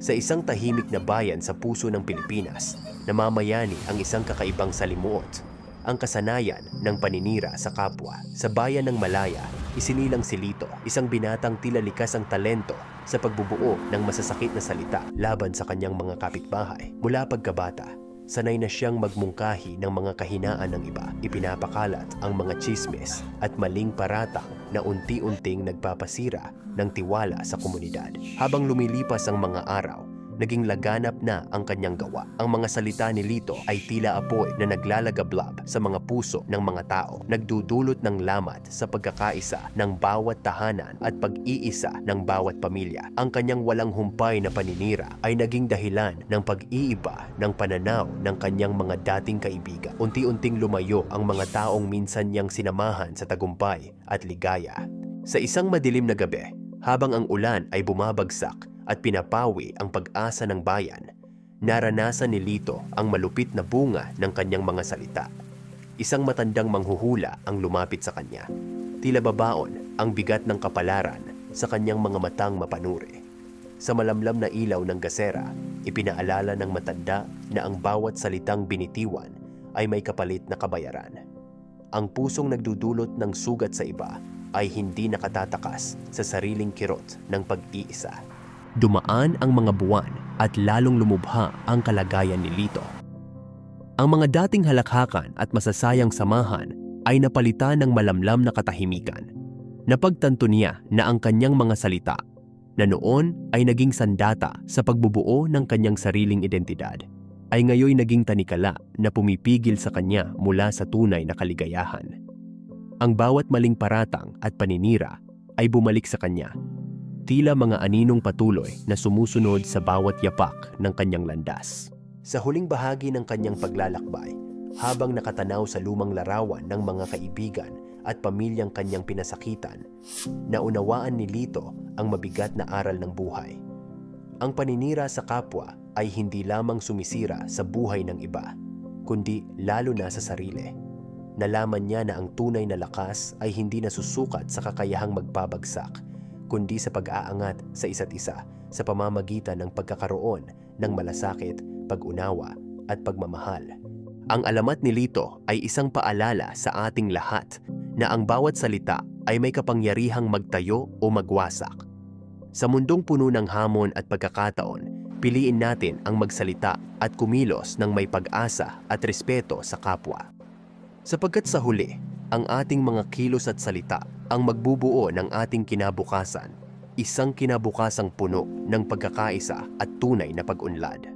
Sa isang tahimik na bayan sa puso ng Pilipinas, namamayani ang isang kakaibang salimuot, ang kasanayan ng paninira sa kapwa. Sa bayan ng Malaya, isinilang si Lito, isang binatang tila likas ang talento sa pagbubuo ng masasakit na salita laban sa kanyang mga kapitbahay. Mula pagkabata, sanay na siyang magmungkahi ng mga kahinaan ng iba. Ipinapakalat ang mga tsismis at maling paratang na unti-unting nagpapasira ng tiwala sa komunidad. Habang lumilipas ang mga araw, naging laganap na ang kanyang gawa. Ang mga salita ni Lito ay tila apoy na naglalagablab sa mga puso ng mga tao, nagdudulot ng lamat sa pagkakaisa ng bawat tahanan at pag-iisa ng bawat pamilya. Ang kanyang walang humpay na paninira ay naging dahilan ng pag-iiba ng pananaw ng kanyang mga dating kaibigan. Unti-unting lumayo ang mga taong minsan niyang sinamahan sa tagumpay at ligaya. Sa isang madilim na gabi, habang ang ulan ay bumabagsak at pinapawi ang pag-asa ng bayan, naranasan ni Lito ang malupit na bunga ng kanyang mga salita. Isang matandang manghuhula ang lumapit sa kanya. Tila babaon ang bigat ng kapalaran sa kanyang mga matang mapanuri. Sa malamlam na ilaw ng gasera, ipinaalala ng matanda na ang bawat salitang binitiwan ay may kapalit na kabayaran. Ang pusong nagdudulot ng sugat sa iba ay hindi nakatatakas sa sariling kirot ng pag-iisa. Dumaan ang mga buwan at lalong lumubha ang kalagayan ni Lito. Ang mga dating halakhakan at masasayang samahan ay napalitan ng malamlam na katahimikan. Napagtanto niya na ang kanyang mga salita na noon ay naging sandata sa pagbubuo ng kanyang sariling identidad ay ngayoy naging tanikala na pumipigil sa kanya mula sa tunay na kaligayahan. Ang bawat maling paratang at paninira ay bumalik sa kanya, tila mga aninong patuloy na sumusunod sa bawat yapak ng kanyang landas. Sa huling bahagi ng kanyang paglalakbay, habang nakatanaw sa lumang larawan ng mga kaibigan at pamilyang kanyang pinasakitan, naunawaan ni Lito ang mabigat na aral ng buhay. Ang paninira sa kapwa ay hindi lamang sumisira sa buhay ng iba, kundi lalo na sa sarili. Nalaman niya na ang tunay na lakas ay hindi nasusukat sa kakayahang magpabagsak, kundi sa pag-aangat sa isa't isa sa pamamagitan ng pagkakaroon ng malasakit, pag-unawa at pagmamahal. Ang alamat ni Lito ay isang paalala sa ating lahat na ang bawat salita ay may kapangyarihang magtayo o magwasak. Sa mundong puno ng hamon at pagkakataon, piliin natin ang magsalita at kumilos ng may pag-asa at respeto sa kapwa. Sapagkat sa huli, ang ating mga kilos at salita ang magbubuo ng ating kinabukasan, isang kinabukasang puno ng pagkakaisa at tunay na pag-unlad.